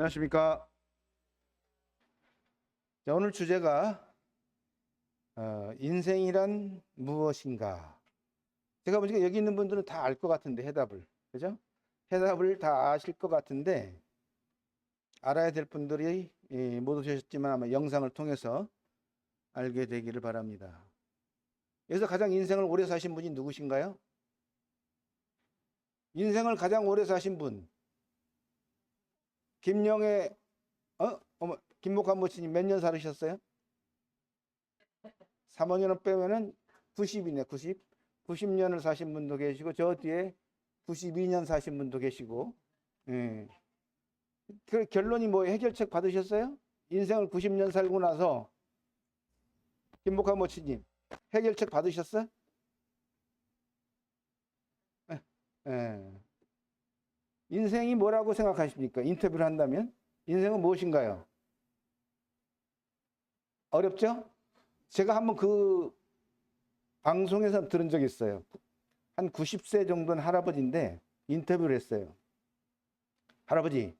안녕하십니까. 자, 오늘 주제가 인생이란 무엇인가. 제가 보니까 여기 있는 분들은 다 알 것 같은데, 해답을. 그죠? 해답을 다 아실 것 같은데, 알아야 될 분들이 못 오셨지만 아마 영상을 통해서 알게 되기를 바랍니다. 여기서 가장 인생을 오래 사신 분이 누구신가요? 인생을 가장 오래 사신 분. 김영애, 김목한 모치님 몇 년 살으셨어요? 3, 5년 빼면은 90이네, 90. 90년을 사신 분도 계시고, 저 뒤에 92년 사신 분도 계시고, 예. 그 결론이 뭐예요? 해결책 받으셨어요? 인생을 90년 살고 나서, 김복한 모치님, 해결책 받으셨어요? 예. 예. 인생이 뭐라고 생각하십니까? 인터뷰를 한다면? 인생은 무엇인가요? 어렵죠? 제가 한번 그 방송에서 들은 적이 있어요. 한 90세 정도는 할아버지인데 인터뷰를 했어요. 할아버지,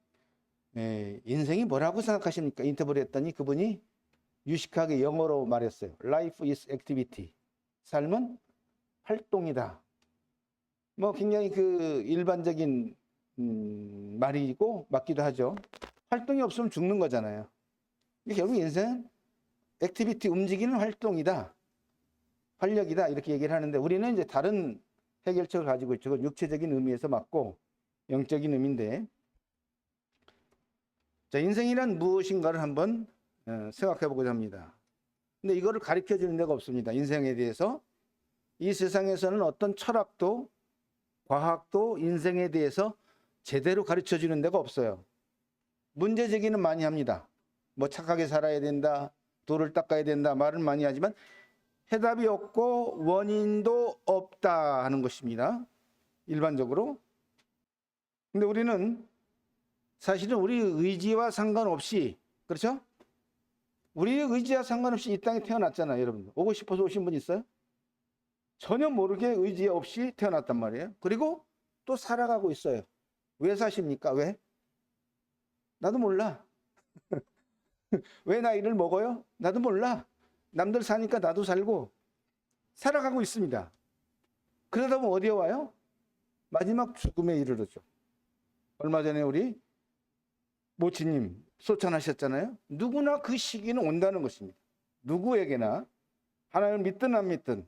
인생이 뭐라고 생각하십니까? 인터뷰를 했더니 그분이 유식하게 영어로 말했어요. Life is activity. 삶은 활동이다. 뭐 굉장히 그 일반적인 말이고 맞기도 하죠. 활동이 없으면 죽는 거잖아요. 결국 인생은 액티비티, 움직이는 활동이다. 활력이다. 이렇게 얘기를 하는데 우리는 이제 다른 해결책을 가지고 있죠. 육체적인 의미에서 맞고 영적인 의미인데, 자, 인생이란 무엇인가를 한번 생각해 보고자 합니다. 근데 이거를 가르쳐 주는 데가 없습니다. 인생에 대해서. 이 세상에서는 어떤 철학도 과학도 인생에 대해서 제대로 가르쳐 주는 데가 없어요. 문제 제기는 많이 합니다. 뭐 착하게 살아야 된다, 돌을 닦아야 된다 말은 많이 하지만 해답이 없고 원인도 없다 하는 것입니다. 일반적으로. 근데 우리는 사실은 우리 의지와 상관없이, 그렇죠? 우리의 의지와 상관없이 이 땅에 태어났잖아요, 여러분. 오고 싶어서 오신 분 있어요? 전혀 모르게 의지 없이 태어났단 말이에요. 그리고 또 살아가고 있어요. 왜 사십니까? 왜? 나도 몰라. 왜 나이를 먹어요? 나도 몰라. 남들 사니까 나도 살고 살아가고 있습니다. 그러다 보면 어디에 와요? 마지막 죽음에 이르르죠. 얼마 전에 우리 모치님 소천하셨잖아요. 누구나 그 시기는 온다는 것입니다. 누구에게나. 하나님을 믿든 안 믿든.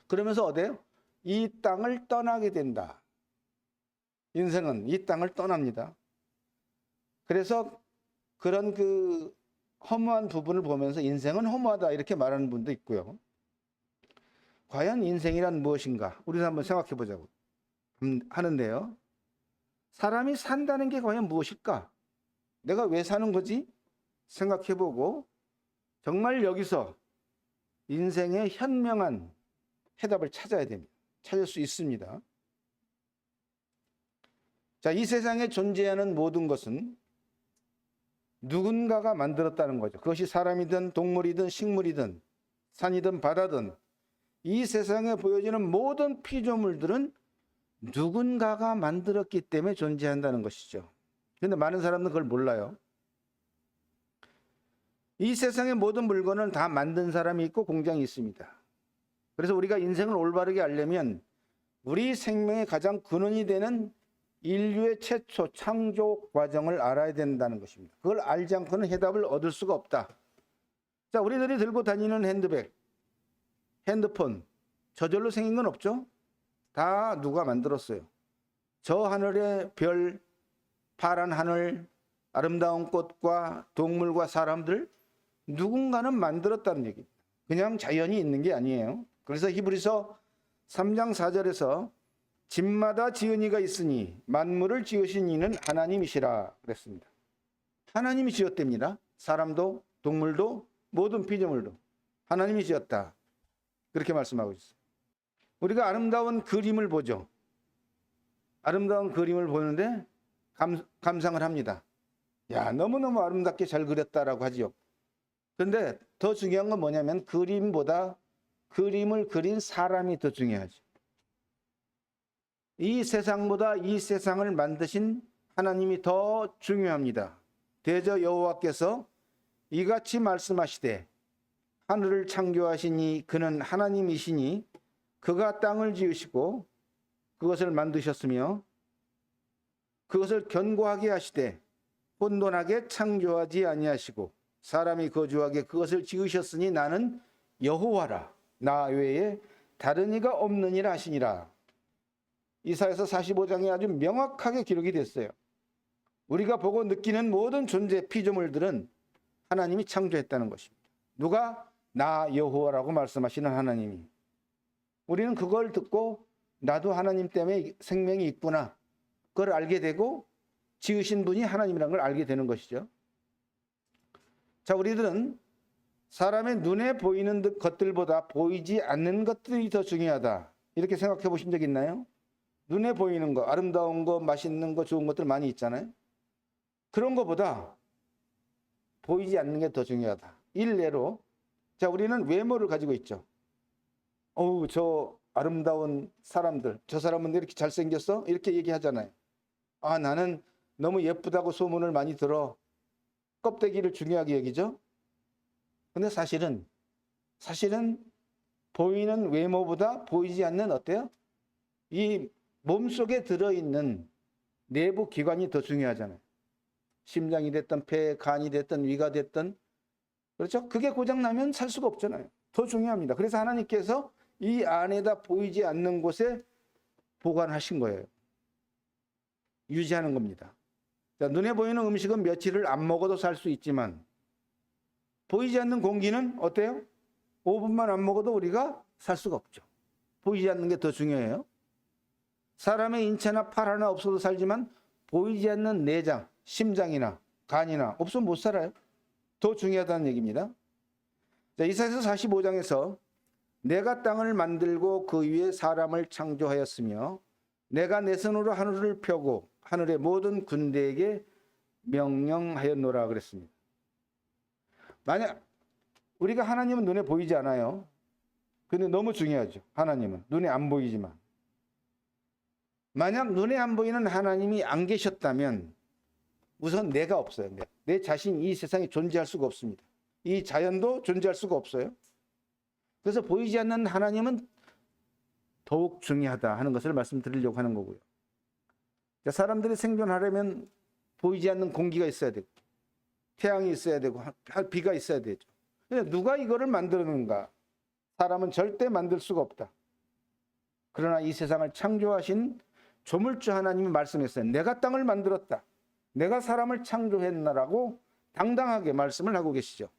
그러면서 어때요? 이 땅을 떠나게 된다. 인생은 이 땅을 떠납니다. 그래서 그런 그 허무한 부분을 보면서 인생은 허무하다 이렇게 말하는 분도 있고요. 과연 인생이란 무엇인가? 우리는 한번 생각해 보자고 하는데요. 사람이 산다는 게 과연 무엇일까? 내가 왜 사는 거지? 생각해 보고 정말 여기서 인생의 현명한 해답을 찾아야 됩니다. 찾을 수 있습니다. 자, 이 세상에 존재하는 모든 것은 누군가가 만들었다는 거죠. 그것이 사람이든 동물이든 식물이든 산이든 바다든 이 세상에 보여지는 모든 피조물들은 누군가가 만들었기 때문에 존재한다는 것이죠. 그런데 많은 사람들은 그걸 몰라요. 이 세상의 모든 물건은 다 만든 사람이 있고 공장이 있습니다. 그래서 우리가 인생을 올바르게 알려면 우리 생명의 가장 근원이 되는 인류의 최초 창조 과정을 알아야 된다는 것입니다. 그걸 알지 않고는 해답을 얻을 수가 없다. 자, 우리들이 들고 다니는 핸드백, 핸드폰, 저절로 생긴 건 없죠? 다 누가 만들었어요. 저 하늘의 별, 파란 하늘, 아름다운 꽃과 동물과 사람들, 누군가는 만들었다는 얘기입니다. 그냥 자연이 있는 게 아니에요. 그래서 히브리서 3장 4절에서 집마다 지은 이가 있으니 만물을 지으신 이는 하나님이시라 그랬습니다. 하나님이 지었답니다. 사람도 동물도 모든 피조물도 하나님이 지었다. 그렇게 말씀하고 있어요. 우리가 아름다운 그림을 보죠. 아름다운 그림을 보는데 감상을 합니다. 야, 너무너무 아름답게 잘 그렸다라고 하지요. 그런데 더 중요한 건 뭐냐면 그림보다 그림을 그린 사람이 더 중요하죠. 이 세상보다 이 세상을 만드신 하나님이 더 중요합니다. 대저 여호와께서 이같이 말씀하시되 하늘을 창조하시니 그는 하나님이시니 그가 땅을 지으시고 그것을 만드셨으며 그것을 견고하게 하시되 혼돈하게 창조하지 아니하시고 사람이 거주하게 그것을 지으셨으니 나는 여호와라. 나 외에 다른 이가 없느니라 하시니라. 이사야서 45장에 아주 명확하게 기록이 됐어요. 우리가 보고 느끼는 모든 존재 피조물들은 하나님이 창조했다는 것입니다. 누가? 나 여호와라고 말씀하시는 하나님이. 우리는 그걸 듣고 나도 하나님 때문에 생명이 있구나, 그걸 알게 되고 지으신 분이 하나님이라는 걸 알게 되는 것이죠. 자, 우리들은 사람의 눈에 보이는 것들보다 보이지 않는 것들이 더 중요하다, 이렇게 생각해 보신 적 있나요? 눈에 보이는 거, 아름다운 거, 맛있는 거, 좋은 것들 많이 있잖아요. 그런 것보다 보이지 않는 게 더 중요하다. 일례로, 자, 우리는 외모를 가지고 있죠. 어우, 저 아름다운 사람들, 저 사람은 왜 이렇게 잘생겼어? 이렇게 얘기하잖아요. 아, 나는 너무 예쁘다고 소문을 많이 들어. 껍데기를 중요하게 여기죠. 근데 사실은 보이는 외모보다 보이지 않는 어때요? 이 몸속에 들어있는 내부 기관이 더 중요하잖아요. 심장이 됐든 폐, 간이 됐든 위가 됐든, 그렇죠? 그게 고장나면 살 수가 없잖아요. 더 중요합니다. 그래서 하나님께서 이 안에다 보이지 않는 곳에 보관하신 거예요. 유지하는 겁니다. 자, 눈에 보이는 음식은 며칠을 안 먹어도 살 수 있지만 보이지 않는 공기는 어때요? 5분만 안 먹어도 우리가 살 수가 없죠. 보이지 않는 게 더 중요해요. 사람의 인체나 팔 하나 없어도 살지만 보이지 않는 내장, 심장이나 간이나 없으면 못 살아요. 더 중요하다는 얘기입니다. 자, 이사야서 45장에서 내가 땅을 만들고 그 위에 사람을 창조하였으며 내가 내 손으로 하늘을 펴고 하늘의 모든 군대에게 명령하였노라 그랬습니다. 만약 우리가 하나님은 눈에 보이지 않아요. 근데 너무 중요하죠. 하나님은 눈에 안 보이지만, 만약 눈에 안 보이는 하나님이 안 계셨다면 우선 내가 없어요. 내 자신이 이 세상에 존재할 수가 없습니다. 이 자연도 존재할 수가 없어요. 그래서 보이지 않는 하나님은 더욱 중요하다 하는 것을 말씀드리려고 하는 거고요. 사람들이 생존하려면 보이지 않는 공기가 있어야 되고 태양이 있어야 되고 비가 있어야 되죠. 근데 누가 이거를 만드는가? 사람은 절대 만들 수가 없다. 그러나 이 세상을 창조하신 조물주 하나님이 말씀했어요. 내가 땅을 만들었다. 내가 사람을 창조했나라고 당당하게 말씀을 하고 계시죠.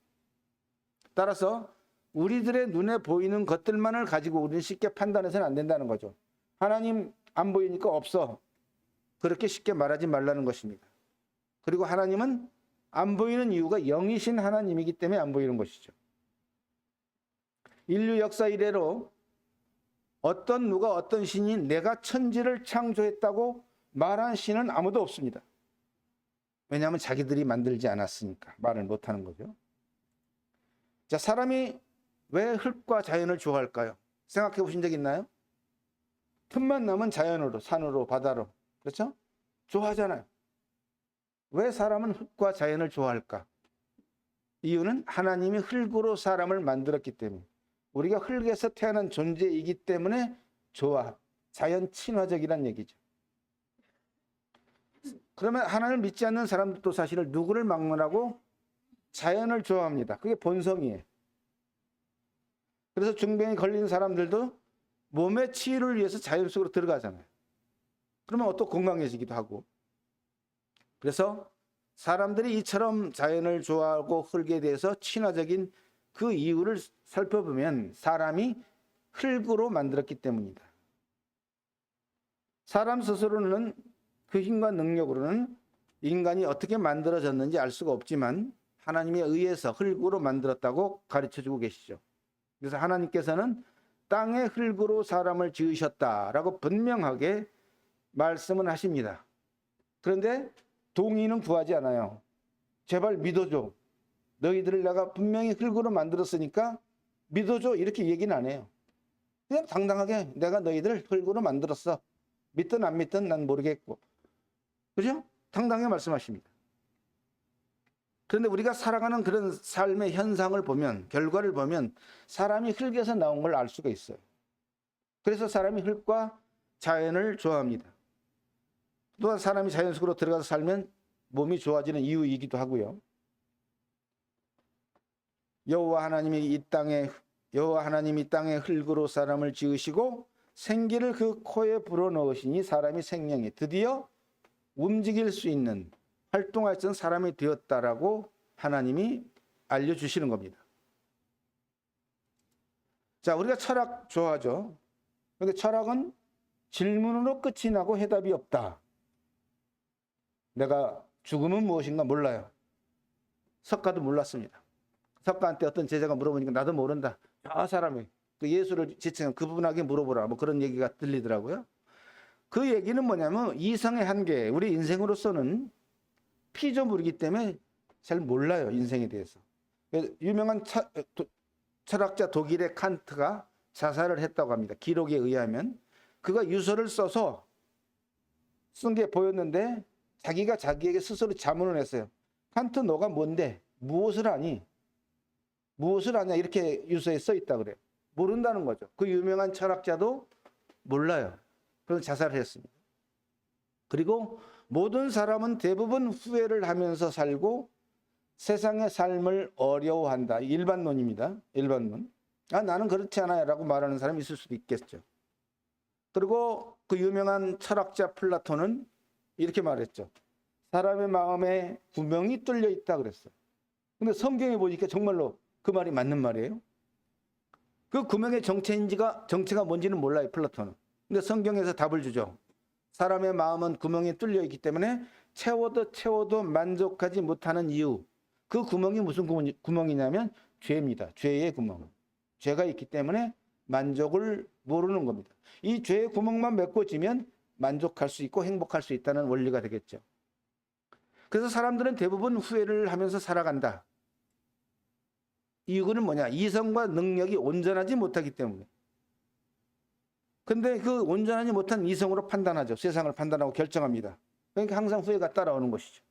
따라서 우리들의 눈에 보이는 것들만을 가지고 우리는 쉽게 판단해서는 안 된다는 거죠. 하나님 안 보이니까 없어, 그렇게 쉽게 말하지 말라는 것입니다. 그리고 하나님은 안 보이는 이유가 영이신 하나님이기 때문에 안 보이는 것이죠. 인류 역사 이래로 누가 어떤 신이 내가 천지를 창조했다고 말한 신은 아무도 없습니다. 왜냐하면 자기들이 만들지 않았으니까 말을 못하는 거죠. 자, 사람이 왜 흙과 자연을 좋아할까요? 생각해 보신 적 있나요? 틈만 나면 자연으로, 산으로, 바다로, 그렇죠? 좋아하잖아요. 왜 사람은 흙과 자연을 좋아할까? 이유는 하나님이 흙으로 사람을 만들었기 때문에, 우리가 흙에서 태어난 존재이기 때문에 좋아, 자연 친화적이란 얘기죠. 그러면 하나님을 믿지 않는 사람들도 사실은 누구를 막론하고 자연을 좋아합니다. 그게 본성이에요. 그래서 중병에 걸린 사람들도 몸의 치유를 위해서 자연 속으로 들어가잖아요. 그러면 또 건강해지기도 하고. 그래서 사람들이 이처럼 자연을 좋아하고 흙에 대해서 친화적인 그 이유를 살펴보면 사람이 흙으로 만들었기 때문이다. 사람 스스로는 그 힘과 능력으로는 인간이 어떻게 만들어졌는지 알 수가 없지만 하나님에 의해서 흙으로 만들었다고 가르쳐주고 계시죠. 그래서 하나님께서는 땅의 흙으로 사람을 지으셨다라고 분명하게 말씀은 하십니다. 그런데 동의는 구하지 않아요. 제발 믿어줘. 너희들을 내가 분명히 흙으로 만들었으니까 믿어줘. 이렇게 얘기는 안 해요. 그냥 당당하게 내가 너희들 흙으로 만들었어. 믿든 안 믿든 난 모르겠고. 그죠? 당당히 말씀하십니다. 그런데 우리가 살아가는 그런 삶의 현상을 보면, 결과를 보면 사람이 흙에서 나온 걸 알 수가 있어요. 그래서 사람이 흙과 자연을 좋아합니다. 또한 사람이 자연 속으로 들어가서 살면 몸이 좋아지는 이유이기도 하고요. 여호와 하나님이 이 땅에 흙으로 사람을 지으시고 생기를 그 코에 불어넣으시니 사람이 생명이 드디어 움직일 수 있는, 활동할 수 있는 사람이 되었다라고 하나님이 알려주시는 겁니다. 자, 우리가 철학 좋아하죠. 그런데 철학은 질문으로 끝이 나고 해답이 없다. 내가 죽음은 무엇인가 몰라요. 석가도 몰랐습니다. 석가한테 어떤 제자가 물어보니까 나도 모른다. 저 사람이 그 예수를 지칭한 그분에게 물어보라. 뭐 그런 얘기가 들리더라고요. 그 얘기는 뭐냐면 이성의 한계, 우리 인생으로서는 피조물이기 때문에 잘 몰라요. 인생에 대해서. 유명한 철학자 독일의 칸트가 자살을 했다고 합니다. 기록에 의하면. 그가 유서를 써서 쓴 게 보였는데 자기가 자기에게 스스로 자문을 했어요. 칸트, 너가 뭔데? 무엇을 아니? 무엇을 아냐? 이렇게 유서에 써 있다 그래요. 모른다는 거죠. 그 유명한 철학자도 몰라요. 그래서 자살을 했습니다. 그리고 모든 사람은 대부분 후회를 하면서 살고 세상의 삶을 어려워한다. 일반론입니다. 일반론. 나는 그렇지 않아요 라고 말하는 사람이 있을 수도 있겠죠. 그리고 그 유명한 철학자 플라톤은 이렇게 말했죠. 사람의 마음에 구멍이 뚫려 있다 그랬어요. 근데 성경에 보니까 정말로 그 말이 맞는 말이에요. 그 구멍의 정체가 뭔지는 몰라요, 플라톤은. 근데 성경에서 답을 주죠. 사람의 마음은 구멍이 뚫려 있기 때문에 채워도 만족하지 못하는 이유. 그 구멍이 무슨 구멍이냐면 죄입니다. 죄의 구멍. 죄가 있기 때문에 만족을 모르는 겁니다. 이 죄의 구멍만 메꿔지면 만족할 수 있고 행복할 수 있다는 원리가 되겠죠. 그래서 사람들은 대부분 후회를 하면서 살아간다. 이유는 뭐냐? 이성과 능력이 온전하지 못하기 때문에. 근데 그 온전하지 못한 이성으로 판단하죠. 세상을 판단하고 결정합니다. 그러니까 항상 후회가 따라오는 것이죠.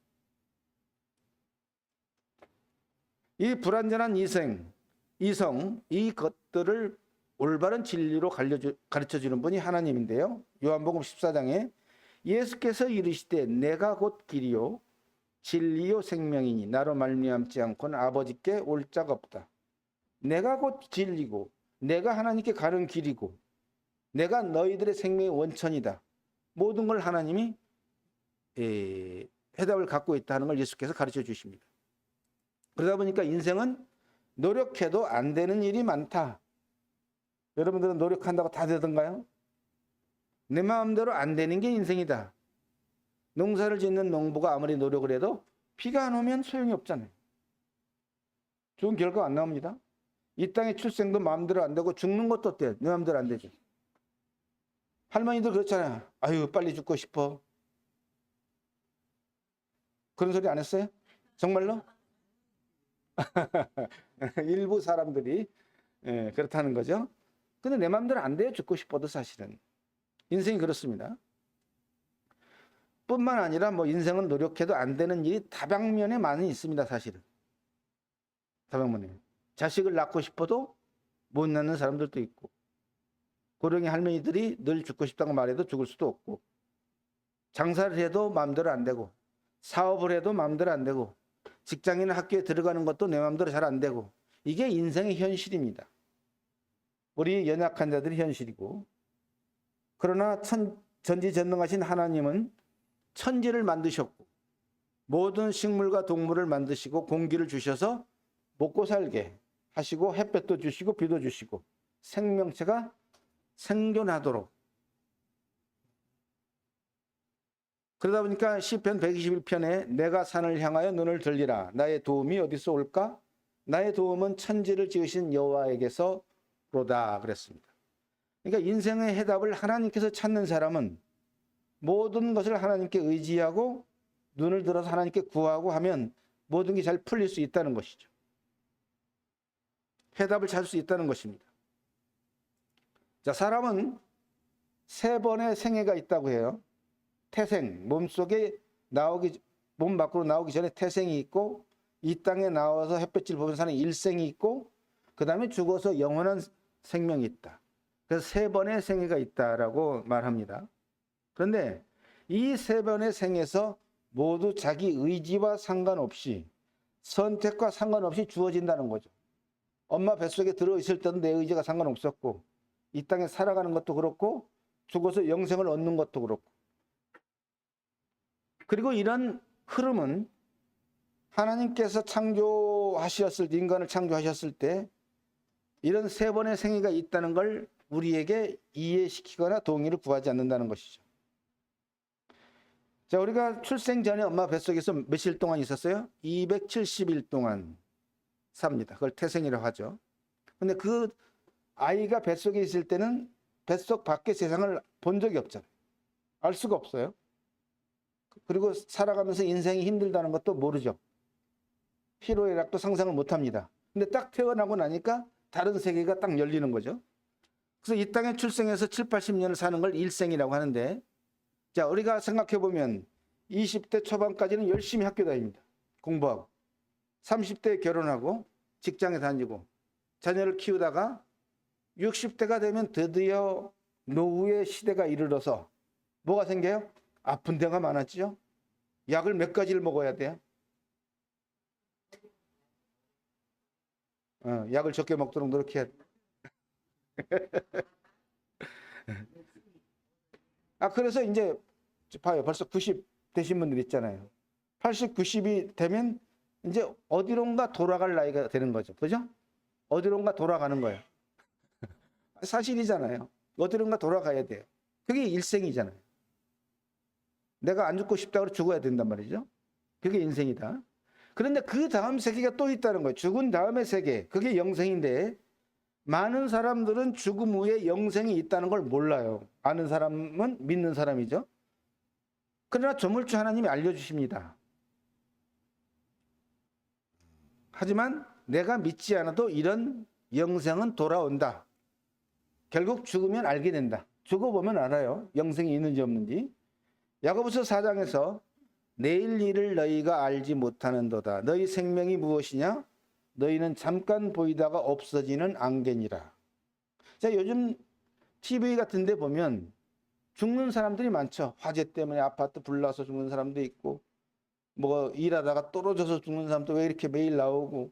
이 불완전한 이성, 이 것들을 올바른 진리로 가르쳐주는 분이 하나님인데요. 요한복음 14장에 예수께서 이르시되 내가 곧 길이요 진리요 생명이니 나로 말미암지 않고는 아버지께 올 자가 없다. 내가 곧 진리고 내가 하나님께 가는 길이고 내가 너희들의 생명의 원천이다. 모든 걸 하나님이 해답을 갖고 있다는 걸 예수께서 가르쳐 주십니다. 그러다 보니까 인생은 노력해도 안 되는 일이 많다. 여러분들은 노력한다고 다 되던가요? 내 마음대로 안 되는 게 인생이다. 농사를 짓는 농부가 아무리 노력을 해도 비가 안 오면 소용이 없잖아요. 좋은 결과가 안 나옵니다. 이 땅의 출생도 마음대로 안 되고 죽는 것도 어때요? 내 마음대로 안 되죠. 할머니들 그렇잖아요. 아유 빨리 죽고 싶어. 그런 소리 안 했어요? 정말로? 일부 사람들이 그렇다는 거죠. 근데 내 마음대로 안 돼요. 죽고 싶어도 사실은. 인생이 그렇습니다. 뿐만 아니라 뭐 인생은 노력해도 안 되는 일이 다방면에 많이 있습니다. 사실은. 다방면에. 자식을 낳고 싶어도 못 낳는 사람들도 있고 고령의 할머니들이 늘 죽고 싶다고 말해도 죽을 수도 없고 장사를 해도 마음대로 안 되고 사업을 해도 마음대로 안 되고 직장이나 학교에 들어가는 것도 내 마음대로 잘 안 되고 이게 인생의 현실입니다. 우리 연약한 자들이 현실이고 그러나 전지전능하신 하나님은 천지를 만드셨고 모든 식물과 동물을 만드시고 공기를 주셔서 먹고 살게 하시고 햇볕도 주시고 비도 주시고 생명체가 생존하도록 그러다 보니까 시편 121편에 내가 산을 향하여 눈을 들리라 나의 도움이 어디서 올까? 나의 도움은 천지를 지으신 여호와에게서 로다 그랬습니다. 그러니까 인생의 해답을 하나님께서 찾는 사람은 모든 것을 하나님께 의지하고 눈을 들어서 하나님께 구하고 하면 모든 게 잘 풀릴 수 있다는 것이죠. 해답을 찾을 수 있다는 것입니다. 자, 사람은 3번의 생애가 있다고 해요. 태생, 몸속에 몸 밖으로 나오기 전에 태생이 있고, 이 땅에 나와서 햇볕을 보는 사람이 일생이 있고, 그 다음에 죽어서 영원한 생명이 있다. 그래서 3번의 생애가 있다라고 말합니다. 그런데 이 3번의 생에서 모두 자기 의지와 상관없이, 선택과 상관없이 주어진다는 거죠. 엄마 뱃속에 들어있을 때도 내 의지가 상관없었고, 이 땅에 살아가는 것도 그렇고, 죽어서 영생을 얻는 것도 그렇고. 그리고 이런 흐름은 하나님께서 인간을 창조하셨을 때 이런 3번의 생애가 있다는 걸 우리에게 이해시키거나 동의를 구하지 않는다는 것이죠. 자, 우리가 출생 전에 엄마 뱃속에서 며칠 동안 있었어요? 270일 동안 삽니다. 그걸 태생이라고 하죠. 근데 그 아이가 뱃속에 있을 때는 뱃속 밖의 세상을 본 적이 없잖아요. 알 수가 없어요. 그리고 살아가면서 인생이 힘들다는 것도 모르죠. 희로애락도 상상을 못합니다. 근데 딱 태어나고 나니까 다른 세계가 딱 열리는 거죠. 그래서 이 땅에 출생해서 7, 80년을 사는 걸 일생이라고 하는데, 자, 우리가 생각해 보면 20대 초반까지는 열심히 학교 다닙니다. 공부하고. 30대에 결혼하고 직장에 다니고 자녀를 키우다가 60대가 되면 드디어 노후의 시대가 이르러서 뭐가 생겨요? 아픈 데가 많았죠. 약을 몇 가지를 먹어야 돼요? 약을 적게 먹도록 노력해야 돼. 그래서 이제 봐요. 벌써 90 되신 분들 있잖아요. 80, 90이 되면 이제 어디론가 돌아갈 나이가 되는 거죠. 그죠? 어디론가 돌아가는 거예요. 사실이잖아요. 어디론가 돌아가야 돼요. 그게 일생이잖아요. 내가 안 죽고 싶다고 죽어야 된단 말이죠. 그게 인생이다. 그런데 그 다음 세계가 또 있다는 거예요. 죽은 다음의 세계. 그게 영생인데 많은 사람들은 죽음 후에 영생이 있다는 걸 몰라요. 아는 사람은 믿는 사람이죠. 그러나 조물주 하나님이 알려주십니다. 하지만 내가 믿지 않아도 이런 영생은 돌아온다. 결국 죽으면 알게 된다. 죽어보면 알아요. 영생이 있는지 없는지. 야고보서 4장에서 내일 일을 너희가 알지 못하는도다. 너희 생명이 무엇이냐? 너희는 잠깐 보이다가 없어지는 안개니라. 자, 요즘 TV 같은 데 보면 죽는 사람들이 많죠. 화재 때문에 아파트 불나서 죽는 사람도 있고, 뭐 일하다가 떨어져서 죽는 사람도 왜 이렇게 매일 나오고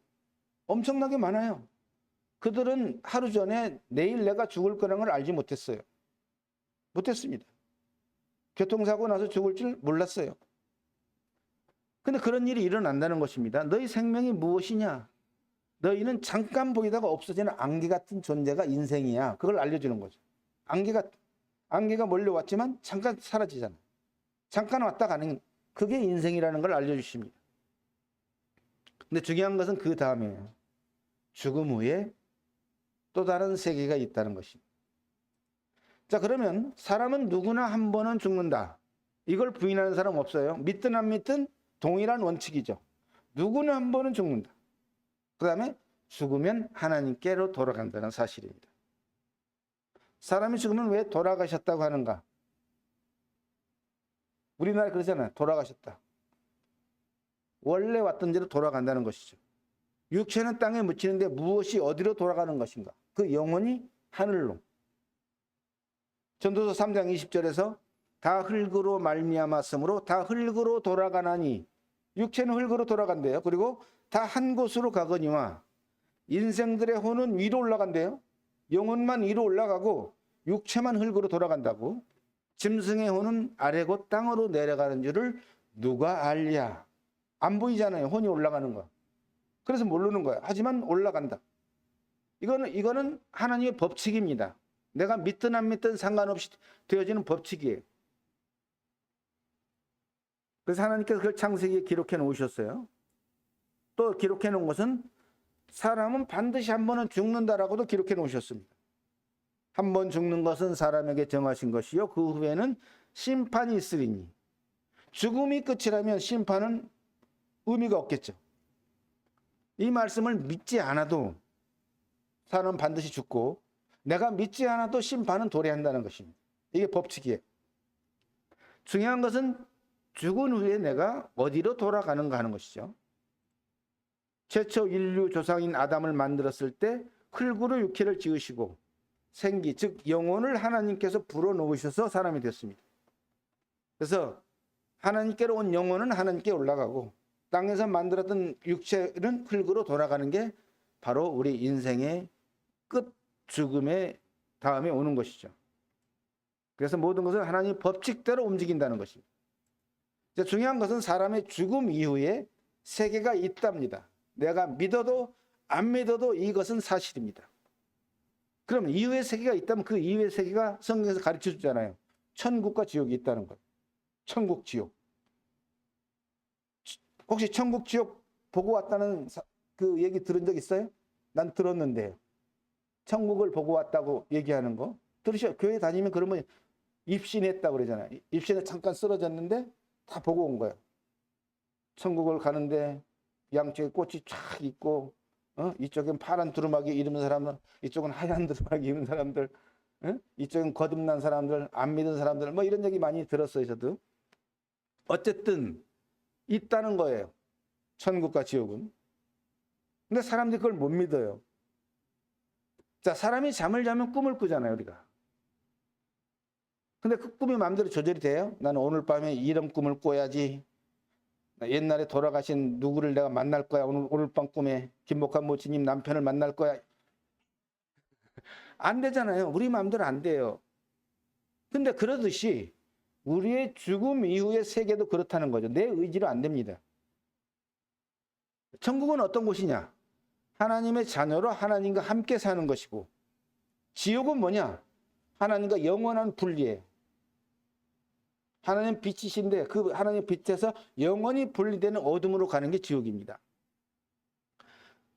엄청나게 많아요. 그들은 하루 전에 내일 내가 죽을 거라는 걸 알지 못했어요. 못했습니다. 교통사고 나서 죽을 줄 몰랐어요. 근데 그런 일이 일어난다는 것입니다. 너희 생명이 무엇이냐? 너희는 잠깐 보이다가 없어지는 안개 같은 존재가 인생이야. 그걸 알려주는 거죠. 안개가 몰려왔지만 잠깐 사라지잖아. 잠깐 왔다 가는, 그게 인생이라는 걸 알려주십니다. 근데 중요한 것은 그 다음이에요. 죽음 후에 또 다른 세계가 있다는 것입니다. 자, 그러면 사람은 누구나 한 번은 죽는다. 이걸 부인하는 사람 없어요. 믿든 안 믿든 동일한 원칙이죠. 누구나 한 번은 죽는다. 그 다음에 죽으면 하나님께로 돌아간다는 사실입니다. 사람이 죽으면 왜 돌아가셨다고 하는가? 우리나라에 그러잖아요. 돌아가셨다. 원래 왔던 데로 돌아간다는 것이죠. 육체는 땅에 묻히는데 무엇이 어디로 돌아가는 것인가? 그 영혼이 하늘로. 전도서 3장 20절에서 다 흙으로 말미암았으므로 다 흙으로 돌아가나니, 육체는 흙으로 돌아간대요. 그리고 다 한 곳으로 가거니와, 인생들의 혼은 위로 올라간대요. 영혼만 위로 올라가고 육체만 흙으로 돌아간다고. 짐승의 혼은 아래 곧 땅으로 내려가는 줄을 누가 알랴. 안 보이잖아요. 혼이 올라가는 거. 그래서 모르는 거야. 하지만 올라간다. 이거는 하나님의 법칙입니다. 내가 믿든 안 믿든 상관없이 되어지는 법칙이에요. 그래서 하나님께서 그걸 창세기에 기록해 놓으셨어요. 또 기록해 놓은 것은 사람은 반드시 한 번은 죽는다라고도 기록해 놓으셨습니다. 한 번 죽는 것은 사람에게 정하신 것이요 그 후에는 심판이 있으리니. 죽음이 끝이라면 심판은 의미가 없겠죠. 이 말씀을 믿지 않아도 사람은 반드시 죽고, 내가 믿지 않아도 심판은 도래한다는 것입니다. 이게 법칙이에요. 중요한 것은 죽은 후에 내가 어디로 돌아가는가 하는 것이죠. 최초 인류 조상인 아담을 만들었을 때 흙으로 육체를 지으시고 생기, 즉 영혼을 하나님께서 불어넣으셔서 사람이 됐습니다. 그래서 하나님께로 온 영혼은 하나님께 올라가고 땅에서 만들었던 육체는 흙으로 돌아가는 게 바로 우리 인생의 끝 죽음의 다음에 오는 것이죠. 그래서 모든 것은 하나님의 법칙대로 움직인다는 것입니다. 중요한 것은 사람의 죽음 이후에 세계가 있답니다. 내가 믿어도 안 믿어도 이것은 사실입니다. 그럼 이후의 세계가 있다면 그 이후의 세계가 성경에서 가르쳐 주잖아요. 천국과 지옥이 있다는 것. 천국, 지옥. 혹시 천국, 지옥 보고 왔다는 그 얘기 들은 적 있어요? 난 들었는데요. 천국을 보고 왔다고 얘기하는 거. 들으셔. 교회 다니면 그러면 입신했다고 그러잖아요. 입신에 잠깐 쓰러졌는데 다 보고 온 거예요. 천국을 가는데 양쪽에 꽃이 쫙 있고, 이쪽엔 파란 두루마기 입은 사람들, 이쪽은 하얀 두루마기 입은 사람들, 이쪽은 거듭난 사람들, 안 믿은 사람들, 뭐 이런 얘기 많이 들었어요, 저도. 어쨌든 있다는 거예요. 천국과 지옥은. 근데 사람들이 그걸 못 믿어요. 자, 사람이 잠을 자면 꿈을 꾸잖아요, 우리가. 근데 그 꿈이 마음대로 조절이 돼요? 나는 오늘 밤에 이런 꿈을 꿔야지. 옛날에 돌아가신 누구를 내가 만날 거야. 오늘 밤 꿈에 김목환 모치님 남편을 만날 거야. 안 되잖아요. 우리 마음대로 안 돼요. 근데 그러듯이 우리의 죽음 이후의 세계도 그렇다는 거죠. 내 의지로 안 됩니다. 천국은 어떤 곳이냐? 하나님의 자녀로 하나님과 함께 사는 것이고, 지옥은 뭐냐? 하나님과 영원한 분리예요. 하나님 빛이신데 그 하나님 빛에서 영원히 분리되는 어둠으로 가는 게 지옥입니다.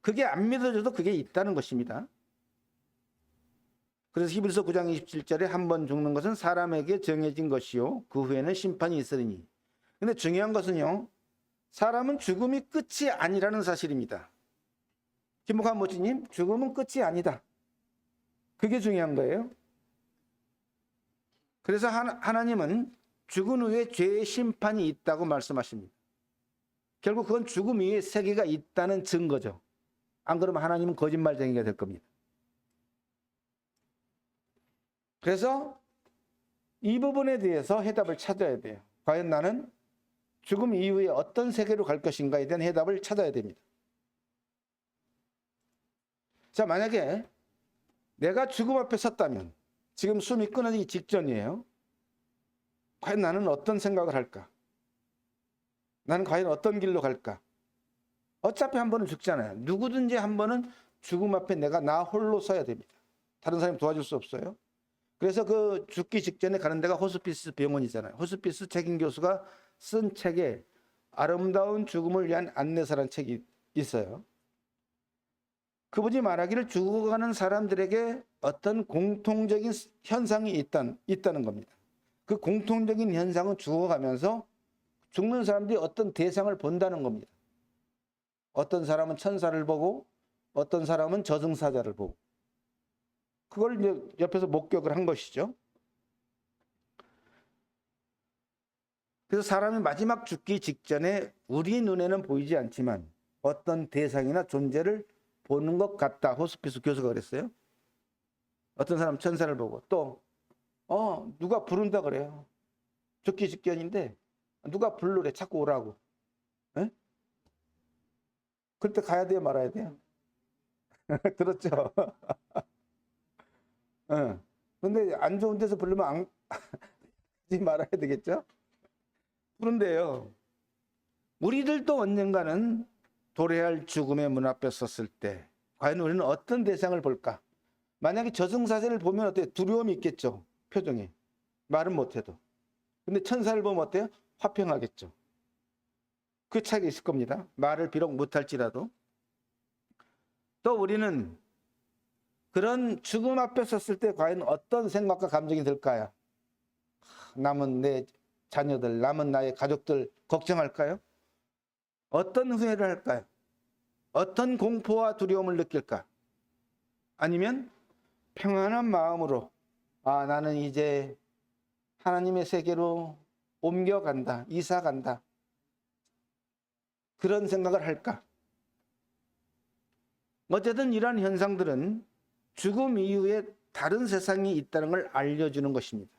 그게 안 믿어져도 그게 있다는 것입니다. 그래서 히브리서 9장 27절에 한 번 죽는 것은 사람에게 정해진 것이요 그 후에는 심판이 있으리니. 근데 중요한 것은요, 사람은 죽음이 끝이 아니라는 사실입니다. 김목환 모치님, 죽음은 끝이 아니다. 그게 중요한 거예요. 그래서 하나님은 죽은 후에 죄의 심판이 있다고 말씀하십니다. 결국 그건 죽음 이후에 세계가 있다는 증거죠. 안 그러면 하나님은 거짓말쟁이가 될 겁니다. 그래서 이 부분에 대해서 해답을 찾아야 돼요. 과연 나는 죽음 이후에 어떤 세계로 갈 것인가에 대한 해답을 찾아야 됩니다. 자, 만약에 내가 죽음 앞에 섰다면, 지금 숨이 끊어지기 직전이에요. 과연 나는 어떤 생각을 할까? 나는 과연 어떤 길로 갈까? 어차피 한 번은 죽잖아요. 누구든지 한 번은 죽음 앞에 내가 나 홀로 서야 됩니다. 다른 사람이 도와줄 수 없어요. 그래서 그 죽기 직전에 가는 데가 호스피스 병원이잖아요. 호스피스 책임 교수가 쓴 책에 아름다운 죽음을 위한 안내서라는 책이 있어요. 그분이 말하기를 죽어가는 사람들에게 어떤 공통적인 현상이 있다는 겁니다. 그 공통적인 현상은 죽어가면서 죽는 사람들이 어떤 대상을 본다는 겁니다. 어떤 사람은 천사를 보고 어떤 사람은 저승사자를 보고, 그걸 이제 옆에서 목격을 한 것이죠. 그래서 사람이 마지막 죽기 직전에 우리 눈에는 보이지 않지만 어떤 대상이나 존재를 보는 것 같다. 호스피스 교수가 그랬어요. 어떤 사람 천사를 보고, 또 누가 부른다 그래요. 죽기 직전인데 누가 부르래. 자꾸 오라고. 에? 그럴 때 가야 돼요, 말아야 돼요? 들었죠? 근데 안 좋은 데서 부르면 하지 말아야 되겠죠? 그런데요, 우리들도 언젠가는 도래할 죽음의 문 앞에 섰을 때 과연 우리는 어떤 대상을 볼까? 만약에 저승사자를 보면 어때요? 두려움이 있겠죠, 표정에. 말은 못해도. 근데 천사를 보면 어때요? 화평하겠죠. 그 차이가 있을 겁니다. 말을 비록 못할지라도. 또 우리는 그런 죽음 앞에 섰을 때 과연 어떤 생각과 감정이 들까요? 남은 내 자녀들, 남은 나의 가족들 걱정할까요? 어떤 후회를 할까요? 어떤 공포와 두려움을 느낄까? 아니면 평안한 마음으로 나는 이제 하나님의 세계로 옮겨간다, 이사간다. 그런 생각을 할까? 어쨌든 이러한 현상들은 죽음 이후에 다른 세상이 있다는 걸 알려주는 것입니다.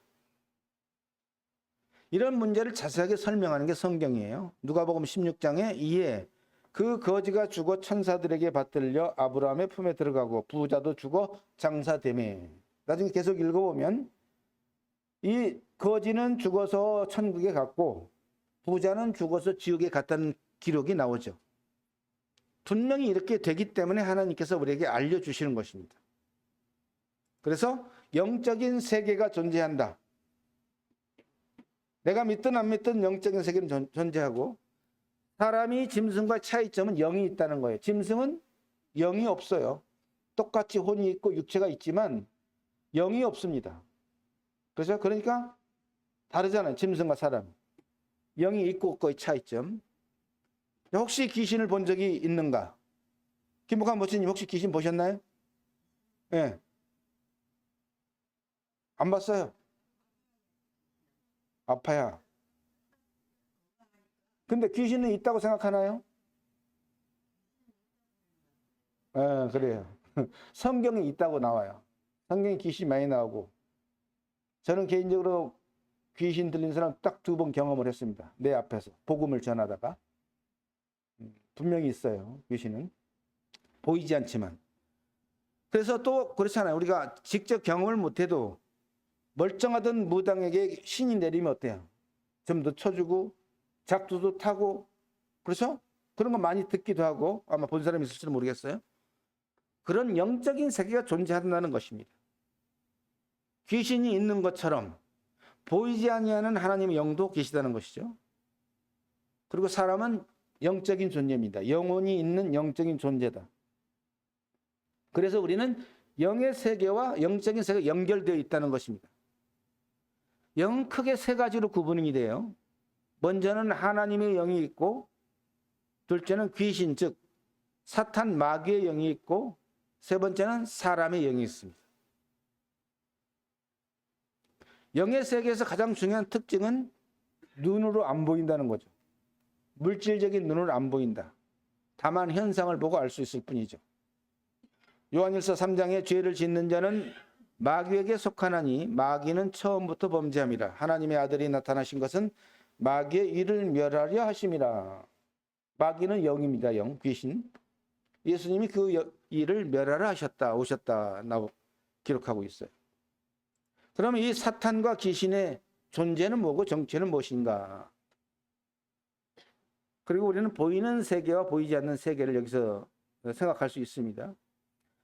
이런 문제를 자세하게 설명하는 게 성경이에요. 누가복음 16장에 이에 그 거지가 죽어 천사들에게 받들려 아브라함의 품에 들어가고 부자도 죽어 장사되매. 나중에 계속 읽어보면 이 거지는 죽어서 천국에 갔고 부자는 죽어서 지옥에 갔다는 기록이 나오죠. 분명히 이렇게 되기 때문에 하나님께서 우리에게 알려주시는 것입니다. 그래서 영적인 세계가 존재한다. 내가 믿든 안 믿든 영적인 세계는 존재하고 사람이 짐승과 차이점은 영이 있다는 거예요. 짐승은 영이 없어요. 똑같이 혼이 있고 육체가 있지만 영이 없습니다. 그렇죠? 그러니까 다르잖아요. 짐승과 사람. 영이 있고 없고의 차이점. 혹시 귀신을 본 적이 있는가? 김복환 모치님 혹시 귀신 보셨나요? 예. 네. 안 봤어요. 아파야. 근데 귀신은 있다고 생각하나요? 예, 그래요. 성경에 있다고 나와요. 성경에 귀신 많이 나오고. 저는 개인적으로 귀신 들린 사람 딱 2번 경험을 했습니다. 내 앞에서 복음을 전하다가. 분명히 있어요. 귀신은. 보이지 않지만. 그래서 또 그렇잖아요. 우리가 직접 경험을 못해도 멀쩡하던 무당에게 신이 내리면 어때요? 좀 더 쳐주고 작두도 타고 그렇죠? 그런 거 많이 듣기도 하고 아마 본 사람이 있을지도 모르겠어요. 그런 영적인 세계가 존재한다는 것입니다. 귀신이 있는 것처럼 보이지 아니하는 하나님의 영도 계시다는 것이죠. 그리고 사람은 영적인 존재입니다. 영혼이 있는 영적인 존재다. 그래서 우리는 영의 세계와 영적인 세계가 연결되어 있다는 것입니다. 영은 크게 3가지로 구분이 돼요. 먼저는 하나님의 영이 있고 둘째는 귀신 즉 사탄 마귀의 영이 있고 세 번째는 사람의 영이 있습니다. 영의 세계에서 가장 중요한 특징은 눈으로 안 보인다는 거죠. 물질적인 눈으로 안 보인다. 다만 현상을 보고 알 수 있을 뿐이죠. 요한일서 3장에 죄를 짓는 자는 마귀에게 속하나니 마귀는 처음부터 범죄함이라. 하나님의 아들이 나타나신 것은 마귀의 일을 멸하려 하심이라. 마귀는 영입니다. 영, 귀신. 예수님이 그 일을 멸하려 하셨다, 오셨다 기록하고 있어요. 그러면 이 사탄과 귀신의 존재는 뭐고 정체는 무엇인가? 그리고 우리는 보이는 세계와 보이지 않는 세계를 여기서 생각할 수 있습니다.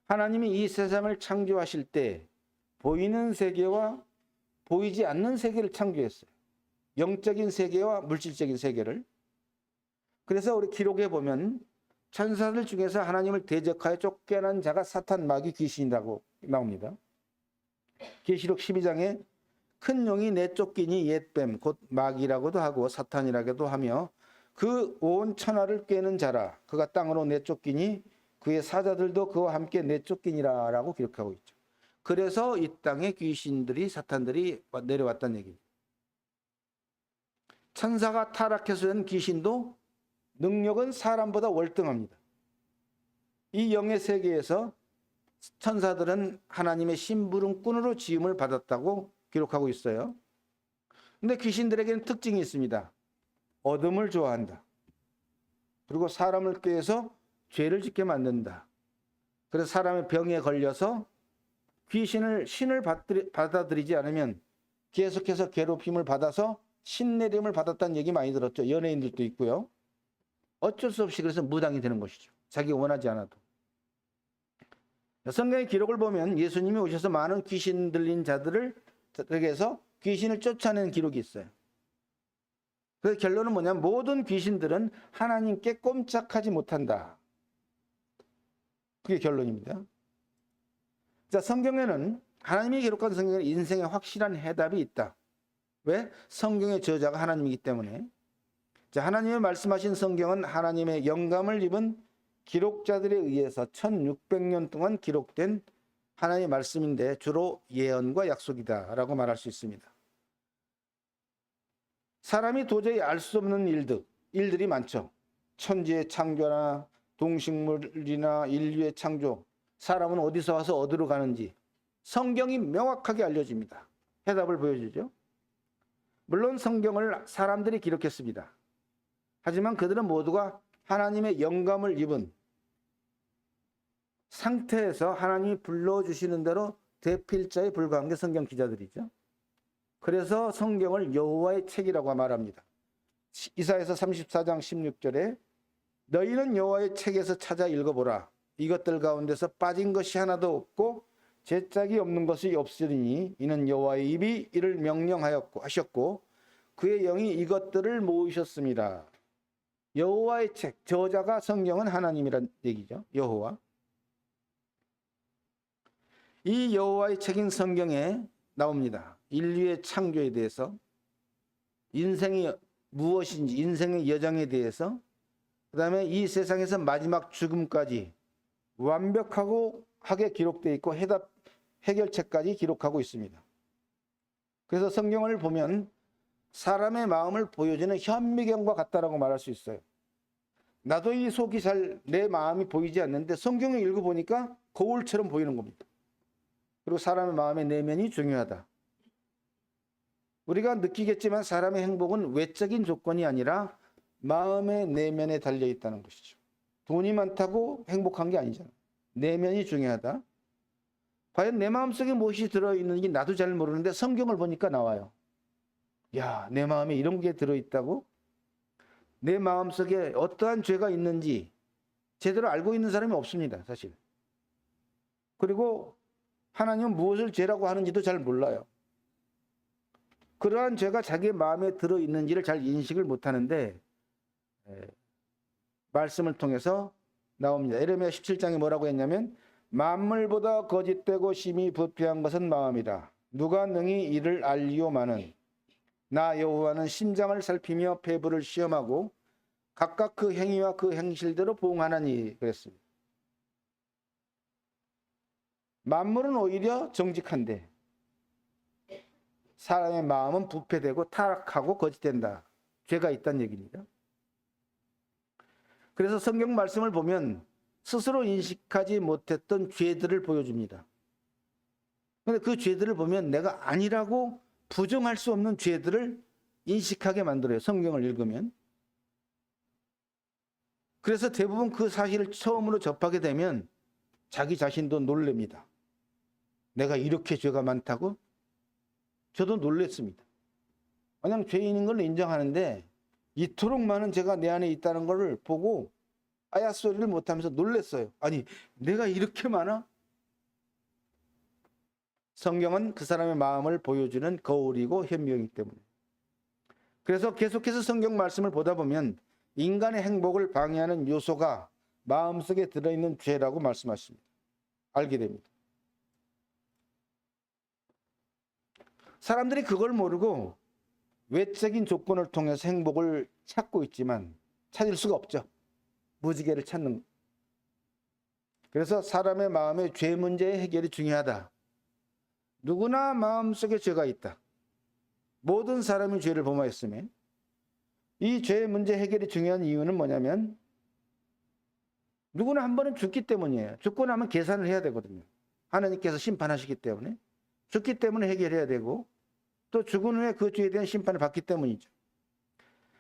하나님이 이 세상을 창조하실 때 보이는 세계와 보이지 않는 세계를 창조했어요. 영적인 세계와 물질적인 세계를. 그래서 우리 기록에 보면 천사들 중에서 하나님을 대적하여 쫓겨난 자가 사탄, 마귀, 귀신이라고 나옵니다. 계시록 12장에 큰 용이 내쫓기니 옛뱀 곧 마귀라고도 하고 사탄이라고도 하며 그 온 천하를 꿰는 자라. 그가 땅으로 내쫓기니 그의 사자들도 그와 함께 내쫓기니라 라고 기록하고 있죠. 그래서 이 땅에 귀신들이 사탄들이 내려왔다는 얘기입니다. 천사가 타락해서 된 귀신도 능력은 사람보다 월등합니다. 이 영의 세계에서 천사들은 하나님의 심부름꾼으로 지음을 받았다고 기록하고 있어요. 근데 귀신들에게는 특징이 있습니다. 어둠을 좋아한다. 그리고 사람을 꾀해서 죄를 짓게 만든다. 그래서 사람의 병에 걸려서 신을 받아들이지 않으면 계속해서 괴롭힘을 받아서 신내림을 받았다는 얘기 많이 들었죠. 연예인들도 있고요. 어쩔 수 없이 그래서 무당이 되는 것이죠. 자기가 원하지 않아도. 성경의 기록을 보면 예수님이 오셔서 많은 귀신 들린 자들에게서 귀신을 쫓아내는 기록이 있어요. 그래서 결론은 뭐냐면 모든 귀신들은 하나님께 꼼짝하지 못한다. 그게 결론입니다. 자, 성경에는 하나님이 기록한 성경에 인생에 확실한 해답이 있다. 왜? 성경의 저자가 하나님이기 때문에. 자, 하나님의 말씀하신 성경은 하나님의 영감을 입은 기록자들에 의해서 1600년 동안 기록된 하나님의 말씀인데 주로 예언과 약속이다 라고 말할 수 있습니다. 사람이 도저히 알 수 없는 일들이 많죠. 천지의 창조나 동식물이나 인류의 창조, 사람은 어디서 와서 어디로 가는지 성경이 명확하게 알려줍니다. 해답을 보여주죠. 물론 성경을 사람들이 기록했습니다. 하지만 그들은 모두가 하나님의 영감을 입은 상태에서 하나님이 불러주시는 대로 대필자에 불과한 게 성경 기자들이죠. 그래서 성경을 여호와의 책이라고 말합니다. 이사야서 34장 16절에 너희는 여호와의 책에서 찾아 읽어보라. 이것들 가운데서 빠진 것이 하나도 없고 제짝이 없는 것이 없으리니 이는 여호와의 입이 이를 명령하셨고 그의 영이 이것들을 모으셨습니다. 여호와의 책, 저자가 성경은 하나님이란 얘기죠. 여호와. 이 여호와의 책인 성경에 나옵니다. 인류의 창조에 대해서, 인생이 무엇인지, 인생의 여정에 대해서, 그 다음에 이 세상에서 마지막 죽음까지 완벽하게 기록되어 있고 해결책까지 기록하고 있습니다. 그래서 성경을 보면 사람의 마음을 보여주는 현미경과 같다라고 말할 수 있어요. 나도 이 속이 잘 내 마음이 보이지 않는데 성경을 읽어보니까 거울처럼 보이는 겁니다. 그리고 사람의 마음의 내면이 중요하다. 우리가 느끼겠지만 사람의 행복은 외적인 조건이 아니라 마음의 내면에 달려 있다는 것이죠. 돈이 많다고 행복한 게 아니잖아. 내면이 중요하다. 과연 내 마음속에 무엇이 들어있는지 나도 잘 모르는데 성경을 보니까 나와요. 야, 내 마음에 이런 게 들어있다고? 내 마음속에 어떠한 죄가 있는지 제대로 알고 있는 사람이 없습니다, 사실. 그리고 하나님은 무엇을 죄라고 하는지도 잘 몰라요. 그러한 죄가 자기 마음에 들어있는지를 잘 인식을 못하는데 말씀을 통해서 나옵니다. 예레미야 17장에 뭐라고 했냐면 만물보다 거짓되고 심히 부패한 것은 마음이라. 누가 능히 이를 알리오마는 나 여호와는 심장을 살피며 폐부를 시험하고 각각 그 행위와 그 행실대로 보응하나니 그랬습니다. 만물은 오히려 정직한데 사람의 마음은 부패되고 타락하고 거짓된다. 죄가 있다는 얘기입니다. 그래서 성경 말씀을 보면 스스로 인식하지 못했던 죄들을 보여줍니다. 그런데 그 죄들을 보면 내가 아니라고 부정할 수 없는 죄들을 인식하게 만들어요. 성경을 읽으면. 그래서 대부분 그 사실을 처음으로 접하게 되면 자기 자신도 놀랍니다. 내가 이렇게 죄가 많다고? 저도 놀랬습니다. 그냥 죄인인 걸 인정하는데 이토록 많은 죄가 내 안에 있다는 걸 보고 아야 소리를 못하면서 놀랬어요. 아니, 내가 이렇게 많아? 성경은 그 사람의 마음을 보여주는 거울이고 현미경이기 때문에. 그래서 계속해서 성경 말씀을 보다 보면 인간의 행복을 방해하는 요소가 마음속에 들어있는 죄라고 말씀하십니다. 알게 됩니다. 사람들이 그걸 모르고 외적인 조건을 통해서 행복을 찾고 있지만 찾을 수가 없죠. 무지개를 찾는 것. 그래서 사람의 마음의 죄 문제의 해결이 중요하다. 누구나 마음속에 죄가 있다. 모든 사람이 죄를 범하였으며 이 죄 문제 해결이 중요한 이유는 뭐냐면 누구나 한 번은 죽기 때문이에요. 죽고 나면 계산을 해야 되거든요. 하나님께서 심판하시기 때문에 죽기 때문에 해결해야 되고 또 죽은 후에 그 죄에 대한 심판을 받기 때문이죠.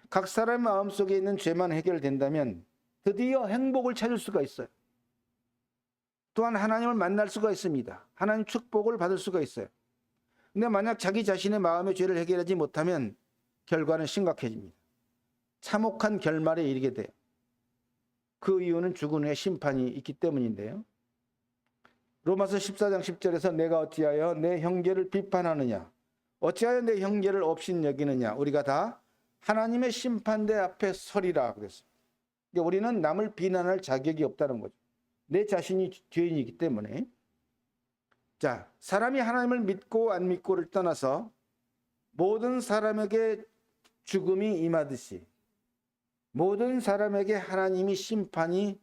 각 사람의 마음속에 있는 죄만 해결된다면 드디어 행복을 찾을 수가 있어요. 또한 하나님을 만날 수가 있습니다. 하나님 축복을 받을 수가 있어요. 근데 만약 자기 자신의 마음의 죄를 해결하지 못하면 결과는 심각해집니다. 참혹한 결말에 이르게 돼요. 그 이유는 죽은 후에 심판이 있기 때문인데요. 로마서 14장 10절에서 내가 어찌하여 내 형제를 비판하느냐 어찌하여 내 형제를 업신여기느냐 우리가 다 하나님의 심판대 앞에 서리라 그랬습니다. 그러니까 우리는 남을 비난할 자격이 없다는 거죠. 내 자신이 죄인이기 때문에. 자, 사람이 하나님을 믿고 안 믿고를 떠나서 모든 사람에게 죽음이 임하듯이 모든 사람에게 하나님이 심판이